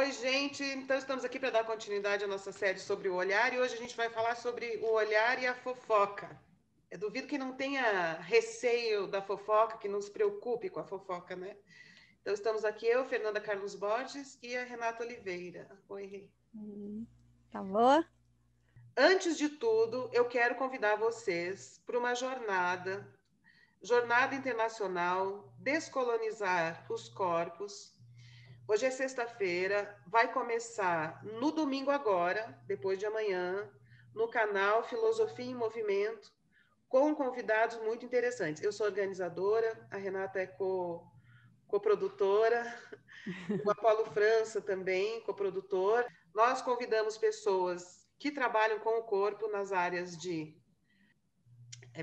Oi, gente. Então, estamos aqui para dar continuidade à nossa série sobre o olhar e hoje a gente vai falar sobre o olhar e a fofoca. Eu duvido que não tenha receio da fofoca, que não se preocupe com a fofoca, né? Então, estamos aqui eu, Fernanda Carlos Borges e a Renata Oliveira. Oi, Rê. Tá boa? Antes de tudo, eu quero convidar vocês para uma jornada internacional, descolonizar os corpos. Hoje é sexta-feira, vai começar no domingo agora, depois de amanhã, no canal Filosofia em Movimento, com convidados muito interessantes. Eu sou organizadora, a Renata é coprodutora, o Apolo França também, coprodutor. Nós convidamos pessoas que trabalham com o corpo nas áreas de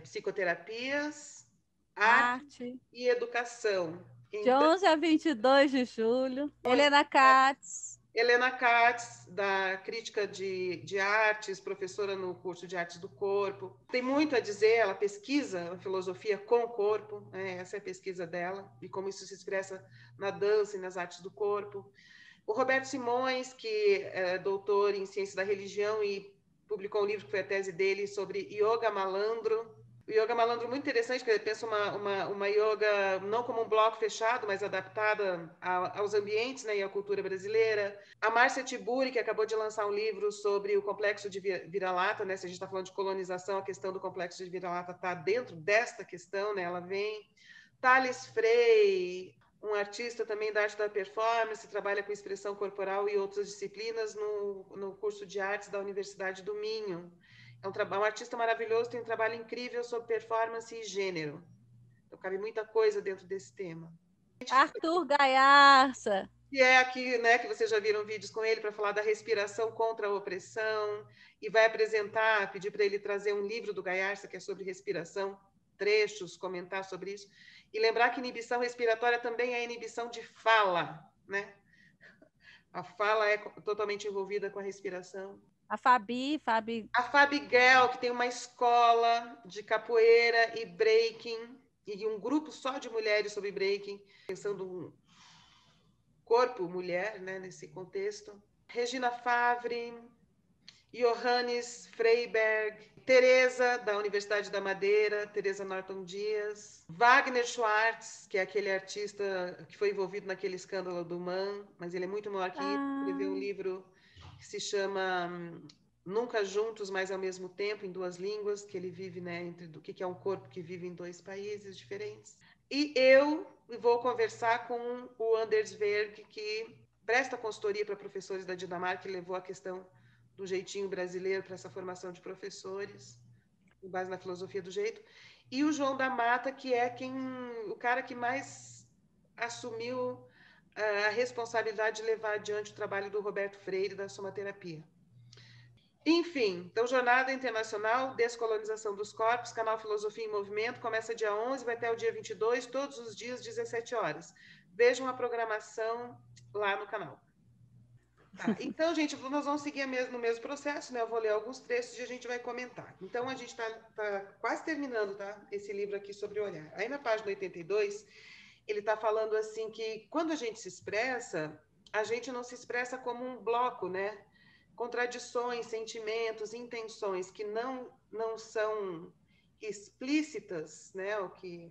psicoterapias, arte Arte. e educação. De Então, 11 a 22 de julho. Helena Katz. Helena Katz, da Crítica de Artes, professora no curso de Artes do Corpo. Tem muito a dizer, ela pesquisa a filosofia com o corpo, né? Essa é a pesquisa dela, e como isso se expressa na dança e nas artes do corpo. O Roberto Simões, que é doutor em Ciência da Religião e publicou um livro que foi a tese dele sobre Yoga Malandro. O Yoga Malandro muito interessante, porque ele pensa uma yoga não como um bloco fechado, mas adaptada aos ambientes, né, e à cultura brasileira. A Márcia Tiburi, que acabou de lançar um livro sobre o complexo de vira-lata, né? Se a gente está falando de colonização, a questão do complexo de vira-lata está dentro desta questão, né? Ela vem. Thales Frey, um artista também da arte da performance, trabalha com expressão corporal e outras disciplinas no curso de artes da Universidade do Minho. É um artista maravilhoso, tem um trabalho incrível sobre performance e gênero. Então, cabe muita coisa dentro desse tema. Arthur Gaiarsa. Que é aqui, né, que vocês já viram vídeos com ele para falar da respiração contra a opressão, e vai apresentar, pedir para ele trazer um livro do Gaiarsa que é sobre respiração, trechos, comentar sobre isso, e lembrar que inibição respiratória também é inibição de fala, né? A fala é totalmente envolvida com a respiração. A Fabi. A Fabiguel, que tem uma escola de capoeira e breaking, e um grupo só de mulheres sobre breaking, pensando um corpo mulher, né, nesse contexto. Regina Favre, Johannes Freiberg, Teresa, da Universidade da Madeira, Teresa Norton Dias, Wagner Schwartz, que é aquele artista que foi envolvido naquele escândalo do MAN, mas ele é muito maior que isso, escreveu um livro que se chama Nunca Juntos, mas ao Mesmo Tempo, em duas línguas, que ele vive, né, entre do que é um corpo que vive em dois países diferentes. E eu vou conversar com o Anders Berg, que presta consultoria para professores da Dinamarca e levou a questão do jeitinho brasileiro para essa formação de professores, com base na filosofia do jeito. E o João da Mata, que é o cara que mais assumiu a responsabilidade de levar adiante o trabalho do Roberto Freire da somaterapia. Enfim, então, Jornada Internacional, Descolonização dos Corpos, canal Filosofia em Movimento, começa dia 11, vai até o dia 22, todos os dias, 17 horas. Vejam a programação lá no canal. Tá, então, gente, nós vamos seguir no mesmo processo, né? Eu vou ler alguns trechos e a gente vai comentar. Então, a gente está quase terminando, tá? Esse livro aqui sobre o olhar. Aí, na página 82, ele está falando assim que quando a gente se expressa, a gente não se expressa como um bloco, né? Contradições, sentimentos, intenções que não são explícitas, né? O que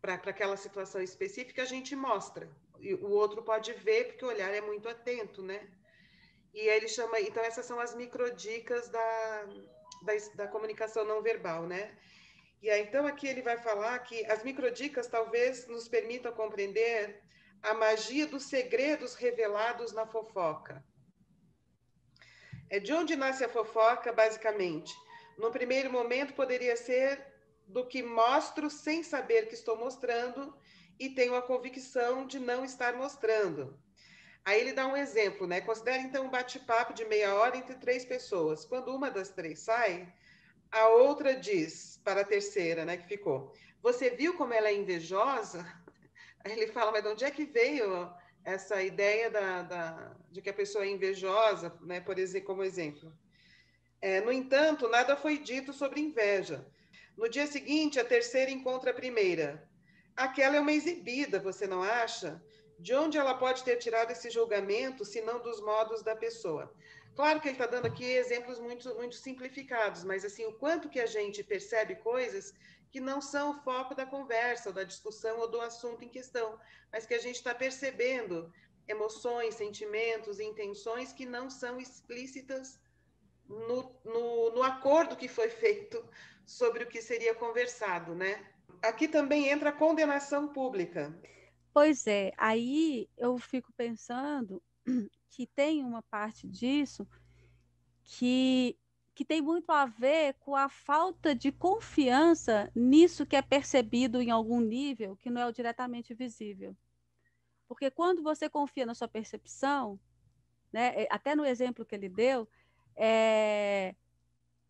para aquela situação específica a gente mostra. E o outro pode ver porque o olhar é muito atento, né? E aí ele chama, então essas são as microdicas da comunicação não verbal, né? E aí, então aqui ele vai falar que as microdicas talvez nos permitam compreender a magia dos segredos revelados na fofoca. É de onde nasce a fofoca, basicamente? No primeiro momento, poderia ser do que mostro sem saber que estou mostrando e tenho a convicção de não estar mostrando. Aí ele dá um exemplo, né? Considere, então, um bate-papo de meia hora entre três pessoas. Quando uma das três sai, a outra diz para a terceira, né, que ficou, você viu como ela é invejosa? Aí ele fala, mas de onde é que veio essa ideia de que a pessoa é invejosa, né, como exemplo? No entanto, nada foi dito sobre inveja. No dia seguinte, a terceira encontra a primeira. Aquela é uma exibida, você não acha? De onde ela pode ter tirado esse julgamento, se não dos modos da pessoa? Claro que ele está dando aqui exemplos muito, muito simplificados, mas assim, o quanto que a gente percebe coisas que não são o foco da conversa, ou da discussão, ou do assunto em questão, mas que a gente está percebendo emoções, sentimentos, intenções que não são explícitas no acordo que foi feito sobre o que seria conversado, né? Aqui também entra a condenação pública. Pois é, aí eu fico pensando que tem uma parte disso que, que tem muito a ver com a falta de confiança nisso que é percebido em algum nível que não é o diretamente visível. Porque quando você confia na sua percepção, né, até no exemplo que ele deu,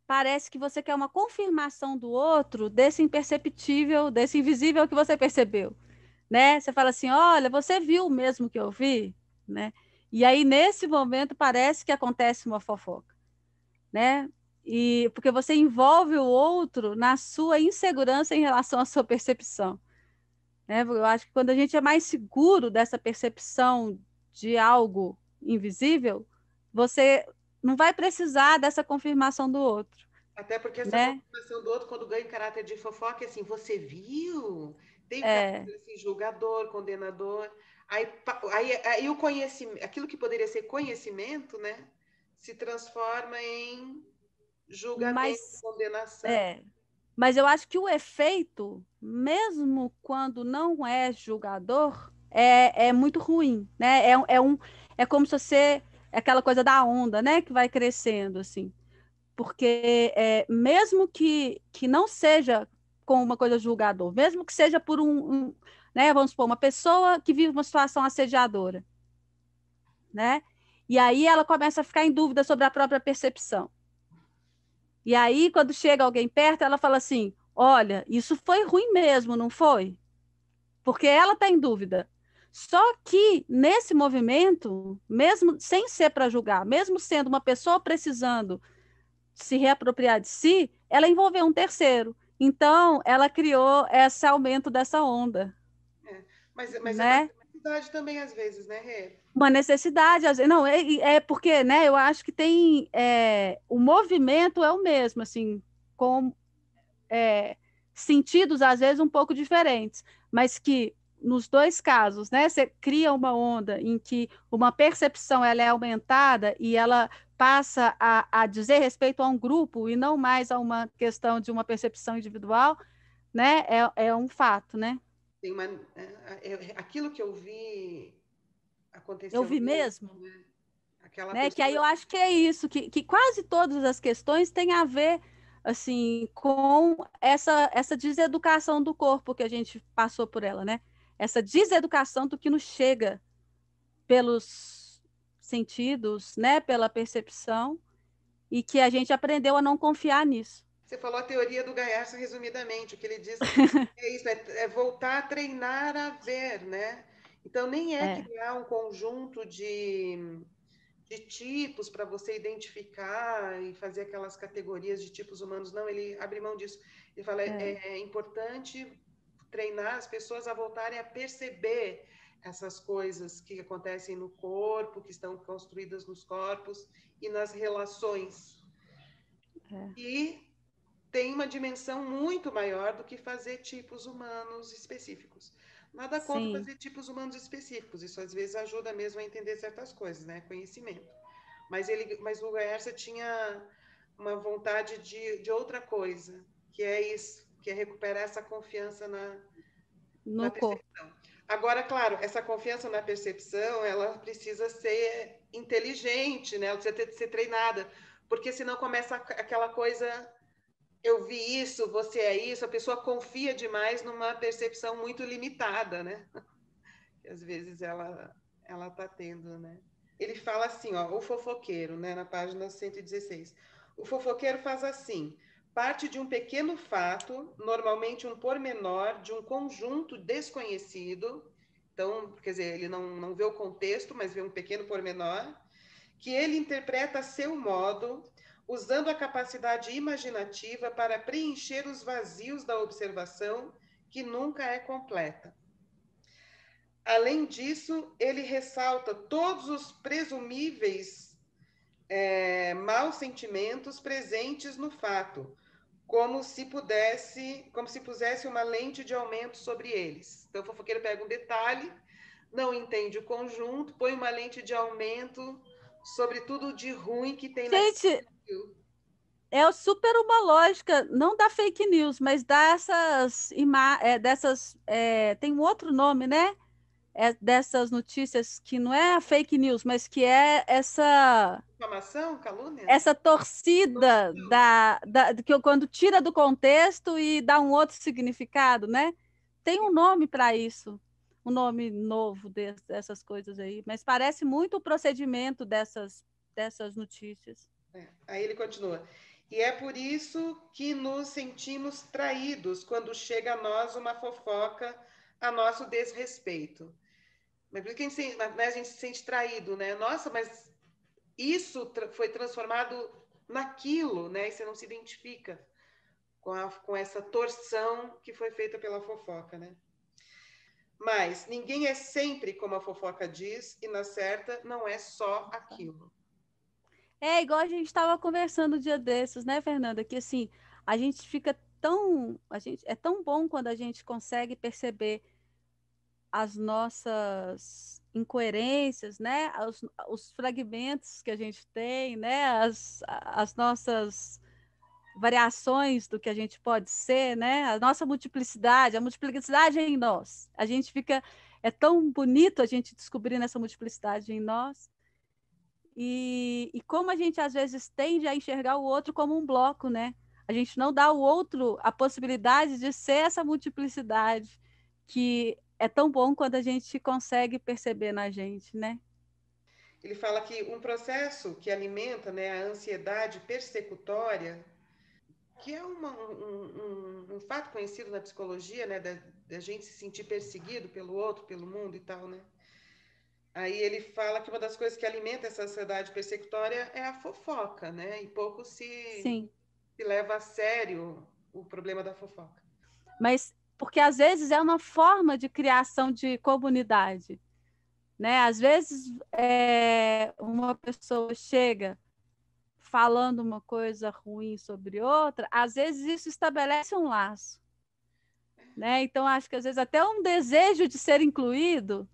parece que você quer uma confirmação do outro desse imperceptível, desse invisível que você percebeu. Né? Você fala assim, olha, você viu o mesmo que eu vi? Né? E aí, nesse momento, parece que acontece uma fofoca. Né? E porque você envolve o outro na sua insegurança em relação à sua percepção. Né? Eu acho que quando a gente é mais seguro dessa percepção de algo invisível, você não vai precisar dessa confirmação do outro. Até porque essa Né? confirmação do outro, quando ganha caráter de fofoca, é assim, você viu? Tem o É, caráter assim, julgador, condenador. Aí o conhecimento, aquilo que poderia ser conhecimento, né, se transforma em julgamento, mas, condenação. é, mas eu acho que o efeito, mesmo quando não é julgador, é muito ruim, né? É como se você, é aquela coisa da onda, né? Que vai crescendo, assim. Porque mesmo que não seja com uma coisa julgador, mesmo que seja por né? Vamos supor, uma pessoa que vive uma situação assediadora, né? E aí ela começa a ficar em dúvida sobre a própria percepção. E aí, quando chega alguém perto, ela fala assim: olha, isso foi ruim mesmo, não foi? Porque ela está em dúvida. Só que nesse movimento, mesmo sem ser para julgar, mesmo sendo uma pessoa precisando se reapropriar de si, ela envolveu um terceiro. Então, ela criou esse aumento dessa onda, É. Mas é uma né? necessidade também, às vezes, né, Rê? Uma necessidade, não, porque, né, eu acho que tem, o movimento é o mesmo, assim, com sentidos, às vezes, um pouco diferentes, mas que nos dois casos, né, você cria uma onda em que uma percepção ela é aumentada e ela passa a dizer respeito a um grupo e não mais a uma questão de uma percepção individual, né, é um fato, né? Tem uma, aquilo que eu vi Eu aconteceu vi mesmo, mesmo, né? Aquela né, que aí pessoa. eu acho que é isso, que quase todas as questões têm a ver assim com essa deseducação do corpo que a gente passou por ela, né? Essa deseducação do que nos chega pelos sentidos, né, pela percepção, e que a gente aprendeu a não confiar nisso. Você falou a teoria do Gaiarsa resumidamente. O que ele diz é isso, é voltar a treinar a ver, né? Então, nem é É, criar um conjunto de tipos para você identificar e fazer aquelas categorias de tipos humanos. Não, ele abre mão disso. Ele fala, é, é importante treinar as pessoas a voltarem a perceber essas coisas que acontecem no corpo, que estão construídas nos corpos e nas relações. é. E tem uma dimensão muito maior do que fazer tipos humanos específicos. Nada contra Sim, fazer tipos humanos específicos, isso às vezes ajuda mesmo a entender certas coisas, né? Conhecimento. Mas o Gaersa tinha uma vontade de outra coisa, que é isso, que é recuperar essa confiança na no corpo. percepção. Agora, claro, essa confiança na percepção, ela precisa ser inteligente, né? Ela precisa ser treinada, porque senão começa aquela coisa eu vi isso, você é isso, a pessoa confia demais numa percepção muito limitada, né? Que às vezes ela está tendo, né? Ele fala assim, ó, o fofoqueiro, né, na página 116. O fofoqueiro faz assim: parte de um pequeno fato, normalmente um pormenor de um conjunto desconhecido. Então, quer dizer, ele não vê o contexto, mas vê um pequeno pormenor, que ele interpreta a seu modo, usando a capacidade imaginativa para preencher os vazios da observação, que nunca é completa. Além disso, ele ressalta todos os presumíveis maus sentimentos presentes no fato, como se pusesse uma lente de aumento sobre eles. Então, o fofoqueiro pega um detalhe, não entende o conjunto, põe uma lente de aumento sobre tudo de ruim que tem Gente, naquilo. é super uma lógica, não da fake news, mas tem um outro nome, né? Dessas notícias que não é a fake news, mas que é Difamação, calúnia? essa torcida quando tira do contexto e dá um outro significado, né? Tem um nome para isso, um nome novo dessas coisas aí, mas parece muito o procedimento dessas notícias. Aí ele continua. E é por isso que nos sentimos traídos quando chega a nós uma fofoca a nosso desrespeito. Mas por que a gente se sente traído, né? Nossa, mas isso foi transformado naquilo, né? E você não se identifica com essa torção que foi feita pela fofoca, né? Mas ninguém é sempre como a fofoca diz, e na certa não é só aquilo. É igual a gente estava conversando um dia desses, né, Fernanda? Que assim, a gente fica é tão bom quando a gente consegue perceber as nossas incoerências, né? Os fragmentos que a gente tem, né? As nossas variações do que a gente pode ser, né? A nossa multiplicidade, a multiplicidade é em nós. A gente fica, é tão bonito a gente descobrindo essa multiplicidade em nós. E como a gente às vezes tende a enxergar o outro como um bloco, né? A gente não dá ao outro a possibilidade de ser essa multiplicidade que é tão bom quando a gente consegue perceber na gente, né? Ele fala que um processo que alimenta, né, a ansiedade persecutória, que é um fato conhecido na psicologia, né, da gente se sentir perseguido pelo outro, pelo mundo e tal, né? Aí ele fala que uma das coisas que alimenta essa ansiedade persecutória é a fofoca, né? E pouco Sim. se leva a sério o problema da fofoca. Mas porque às vezes é uma forma de criação de comunidade, né? Às vezes uma pessoa chega falando uma coisa ruim sobre outra, às vezes isso estabelece um laço, né? Então acho que às vezes até um desejo de ser incluído,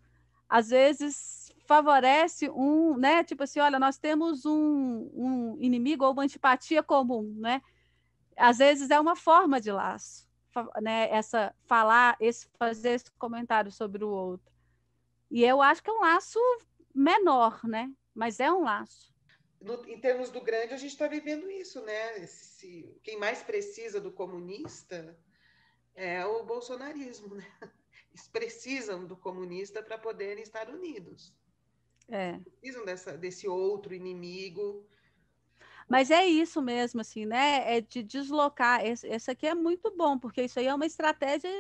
às vezes favorece né? Tipo assim, olha, nós temos um inimigo ou uma antipatia comum, né? Às vezes é uma forma de laço, né? Fazer esse comentário sobre o outro. E eu acho que é um laço menor, né? Mas é um laço. Em termos do grande, a gente está vivendo isso, né? Quem mais precisa do comunista é o bolsonarismo, né? Eles precisam do comunista para poderem estar unidos. É. Precisam desse outro inimigo. Mas é isso mesmo, assim, né? É de deslocar. Esse aqui é muito bom, porque isso aí é uma estratégia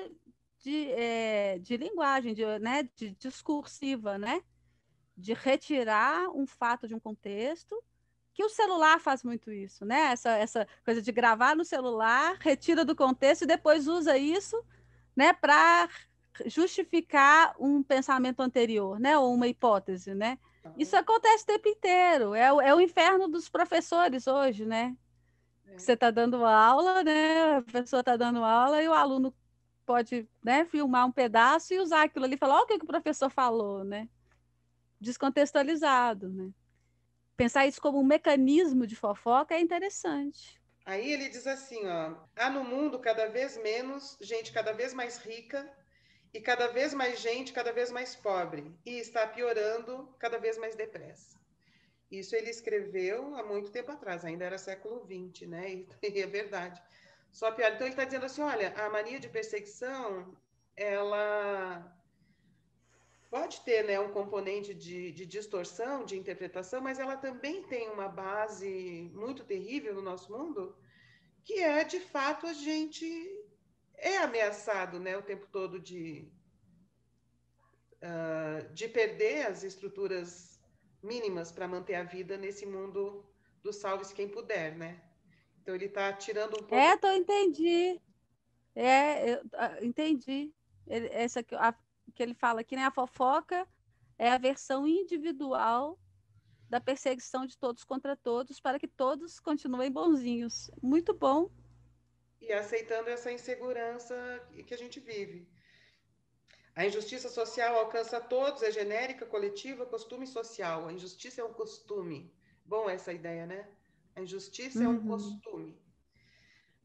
de linguagem, né? De discursiva, né? De retirar um fato de um contexto, que o celular faz muito isso, né? Essa coisa de gravar no celular, retira do contexto e depois usa isso, né? Para justificar um pensamento anterior, né? Ou uma hipótese, né? Isso acontece o tempo inteiro. É o inferno dos professores hoje, né? Você está dando aula, né? A pessoa está dando aula e o aluno pode, né, filmar um pedaço e usar aquilo ali e falar, olha o que o professor falou, né? Descontextualizado, né? Pensar isso como um mecanismo de fofoca é interessante. Aí ele diz assim, ó, há no mundo cada vez menos gente cada vez mais rica e cada vez mais gente cada vez mais pobre, e está piorando cada vez mais depressa. Isso ele escreveu há muito tempo atrás, ainda era século XX, né? E é verdade. Só pior. Então ele está dizendo assim, olha, a mania de perseguição, ela pode ter, né, um componente de distorção, de interpretação, mas ela também tem uma base muito terrível no nosso mundo, que é, de fato, a gente é ameaçado, né, o tempo todo de perder as estruturas mínimas para manter a vida nesse mundo do salve-se quem puder, né? Então ele está tirando um pouco. Entendi. Eu entendi. Essa aqui, que ele fala aqui, né? A fofoca é a versão individual da perseguição de todos contra todos, para que todos continuem bonzinhos. Muito bom. E aceitando essa insegurança que a gente vive. A injustiça social alcança todos, é genérica, coletiva, costume social. A injustiça é um costume. Bom essa ideia, né? A injustiça é um costume.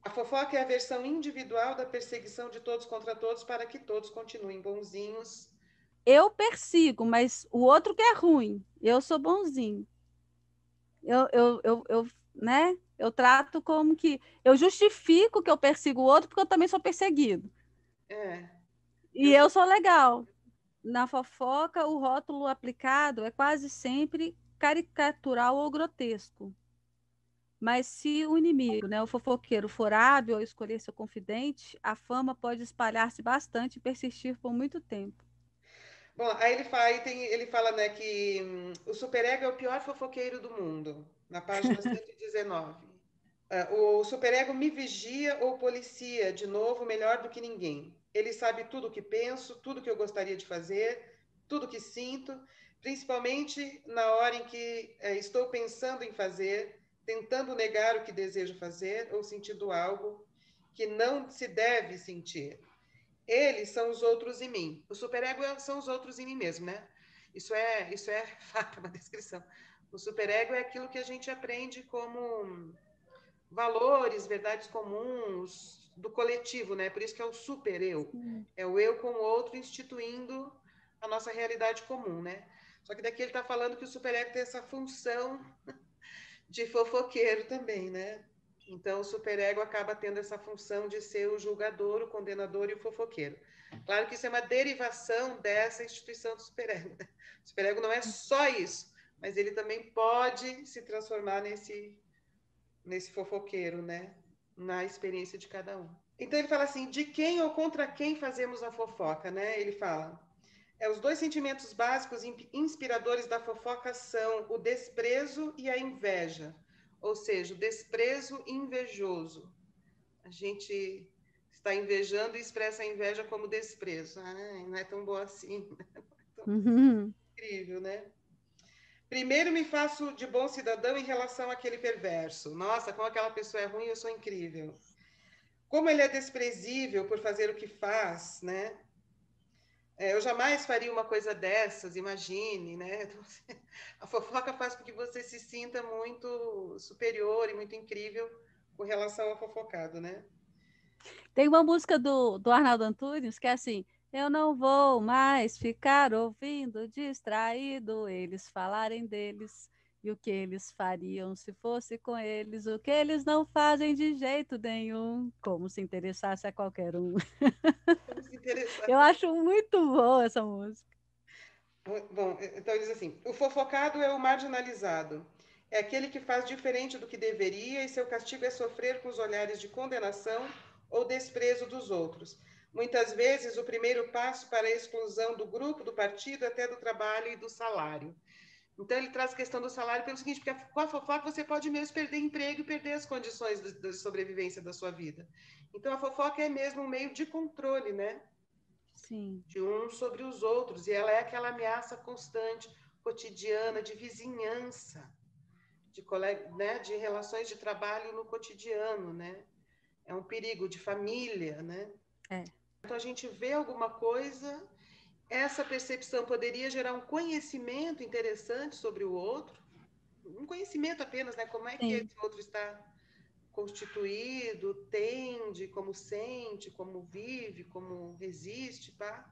A fofoca é a versão individual da perseguição de todos contra todos para que todos continuem bonzinhos. Eu persigo, mas o outro que é ruim. Eu sou bonzinho. Né? Eu trato como que... Eu justifico que eu persigo o outro porque eu também sou perseguido. E eu sou legal. Na fofoca, o rótulo aplicado é quase sempre caricatural ou grotesco. Mas se o inimigo, né, o fofoqueiro, for hábil ao escolher seu confidente, a fama pode espalhar-se bastante e persistir por muito tempo. Bom, aí ele fala, né, que o superego é o pior fofoqueiro do mundo, na página 119. O superego me vigia ou policia, de novo, melhor do que ninguém. Ele sabe tudo o que penso, tudo o que eu gostaria de fazer, tudo o que sinto, principalmente na hora em que estou pensando em fazer, tentando negar o que desejo fazer ou sentindo algo que não se deve sentir. Eles são os outros em mim. O superego são os outros em mim mesmo, né? Isso é fato, uma descrição. O superego é aquilo que a gente aprende como valores, verdades comuns do coletivo, né? Por isso que é o super-eu. É o eu com o outro instituindo a nossa realidade comum, né? Só que daqui ele está falando que o superego tem essa função de fofoqueiro também, né? Então, o superego acaba tendo essa função de ser o julgador, o condenador e o fofoqueiro. Claro que isso é uma derivação dessa instituição do superego. Né? O superego não é só isso, mas ele também pode se transformar nesse fofoqueiro, né? Na experiência de cada um. Então, ele fala assim, de quem ou contra quem fazemos a fofoca, né? Ele fala, os dois sentimentos básicos inspiradores da fofoca são o desprezo e a inveja. Ou seja, o desprezo invejoso. A gente está invejando e expressa a inveja como desprezo. Não é tão boa assim. Incrível, né? Primeiro me faço de bom cidadão em relação àquele perverso. Nossa, como aquela pessoa é ruim, eu sou incrível. Como ele é desprezível por fazer o que faz, né? Eu jamais faria uma coisa dessas, imagine, né? A fofoca faz com que você se sinta muito superior e muito incrível com relação ao fofocado, né? Tem uma música do Arnaldo Antunes que é assim: eu não vou mais ficar ouvindo distraído eles falarem deles e o que eles fariam se fosse com eles, o que eles não fazem de jeito nenhum, como se interessasse a qualquer um. Eu acho muito boa essa música. Bom, então ele diz assim, o fofocado é o marginalizado, é aquele que faz diferente do que deveria e seu castigo é sofrer com os olhares de condenação ou desprezo dos outros. Muitas vezes, o primeiro passo para a exclusão do grupo, do partido, até do trabalho e do salário. Então, ele traz a questão do salário pelo seguinte, porque com a fofoca você pode mesmo perder emprego e perder as condições de sobrevivência da sua vida. Então, a fofoca é mesmo um meio de controle, né? Sim. De uns sobre os outros, e ela é aquela ameaça constante, cotidiana, de vizinhança, né? De relações de trabalho no cotidiano, né? É um perigo de família, né? Então, a gente vê alguma coisa, essa percepção poderia gerar um conhecimento interessante sobre o outro, um conhecimento apenas, né? Como é que esse outro está constituído, tende, como sente, como vive, como resiste, pá.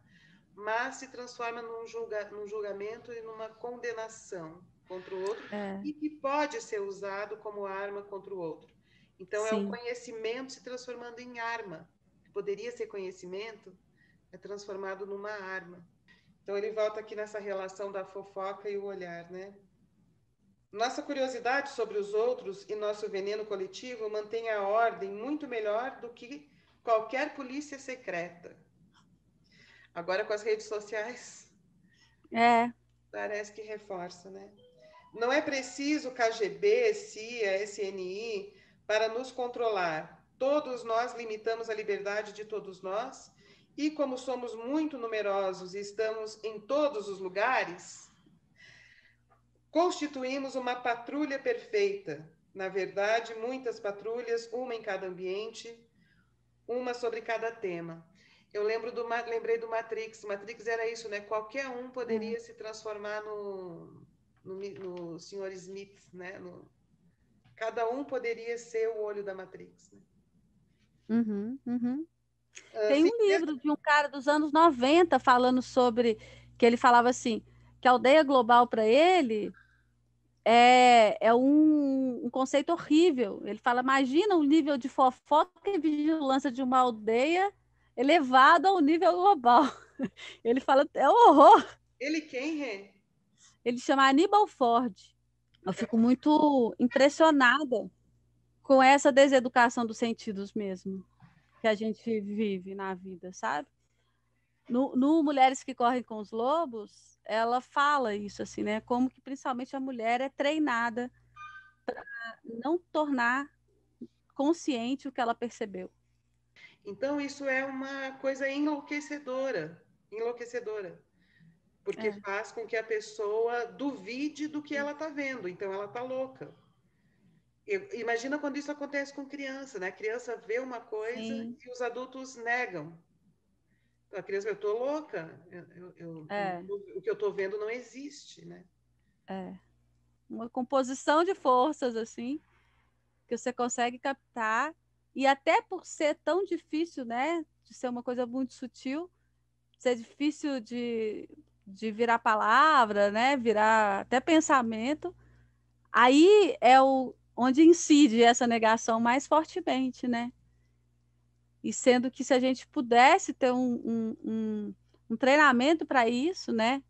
Mas se transforma num julgamento e numa condenação contra o outro, e que pode ser usado como arma contra o outro. Então, é o conhecimento se transformando em arma. Que poderia ser conhecimento, é transformado numa arma. Então, ele volta aqui nessa relação da fofoca e o olhar, né? Nossa curiosidade sobre os outros e nosso veneno coletivo mantém a ordem muito melhor do que qualquer polícia secreta. Agora, com as redes sociais, parece que reforça, né? Não é preciso KGB, CIA, SNI para nos controlar. Todos nós limitamos a liberdade de todos nós E como somos muito numerosos e estamos em todos os lugares, constituímos uma patrulha perfeita. Na verdade, muitas patrulhas, uma em cada ambiente, uma sobre cada tema. Eu lembrei do Matrix. Matrix era isso, né? Qualquer um poderia se transformar no Sr. Smith, né? Cada um poderia ser o olho da Matrix. Né? Uhum, uhum. Tem um livro de um cara dos anos 90 falando sobre, que ele falava assim, que a aldeia global para ele é um conceito horrível. Ele fala, imagina o nível de fofoca e vigilância de uma aldeia elevado ao nível global. Ele fala, é um horror. Ele quem, Rê? Ele chama Aníbal Ford. Eu fico muito impressionada com essa deseducação dos sentidos mesmo que a gente vive na vida, sabe? No Mulheres que Correm com os Lobos, ela fala isso, assim, né? Como que principalmente a mulher é treinada para não tornar consciente o que ela percebeu. Então, isso é uma coisa enlouquecedora. Enlouquecedora. Porque faz com que a pessoa duvide do que ela está vendo. Então, ela está louca. Imagina quando isso acontece com criança, né? A criança vê uma coisa Sim. e os adultos negam. A criança, eu estou louca. O que eu estou vendo não existe, né? É. Uma composição de forças, assim, que você consegue captar. E até por ser tão difícil, né? De ser uma coisa muito sutil, ser difícil de virar palavra, né? Virar até pensamento. Aí é onde incide essa negação mais fortemente, né? E sendo que se a gente pudesse ter um treinamento para isso, né?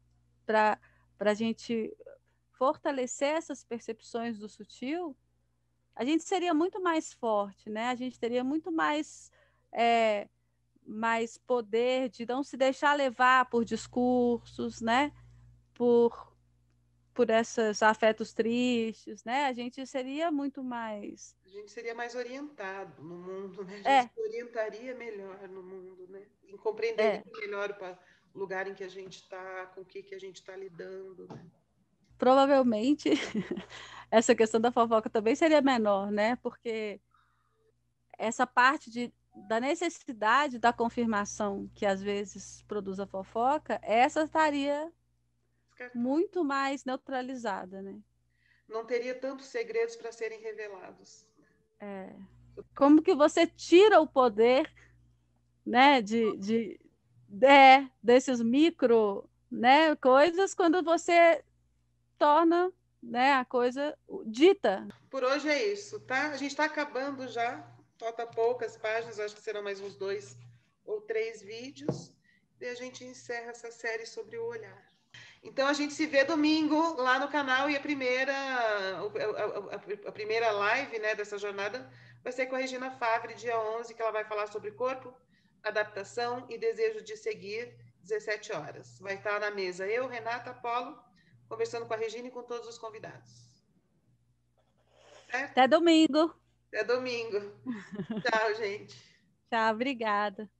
Para a gente fortalecer essas percepções do sutil, a gente seria muito mais forte, né? A gente teria muito mais poder de não se deixar levar por discursos, né? Por esses afetos tristes, né? A gente seria muito mais... A gente seria mais orientado no mundo, né? A gente se orientaria melhor no mundo, né? E compreenderia melhor o lugar em que a gente está, com o que a gente está lidando, né? Provavelmente essa questão da fofoca também seria menor, né? Porque essa parte da necessidade da confirmação que às vezes produz a fofoca, essa estaria muito mais neutralizada, né? Não teria tantos segredos para serem revelados. Como que você tira o poder, né, desses micro, né, coisas quando você torna, né, a coisa dita. Por hoje é isso, tá? A gente está acabando já. Falta poucas páginas, acho que serão mais uns 2 ou 3 vídeos. E a gente encerra essa série sobre o olhar. Então, a gente se vê domingo lá no canal e a primeira live, né, dessa jornada vai ser com a Regina Favre, dia 11, que ela vai falar sobre corpo, adaptação e desejo de seguir, 17 horas. Vai estar na mesa eu, Renata, Apolo, conversando com a Regina e com todos os convidados. Certo? Até domingo. Até domingo. Tchau, gente. Tchau, obrigada.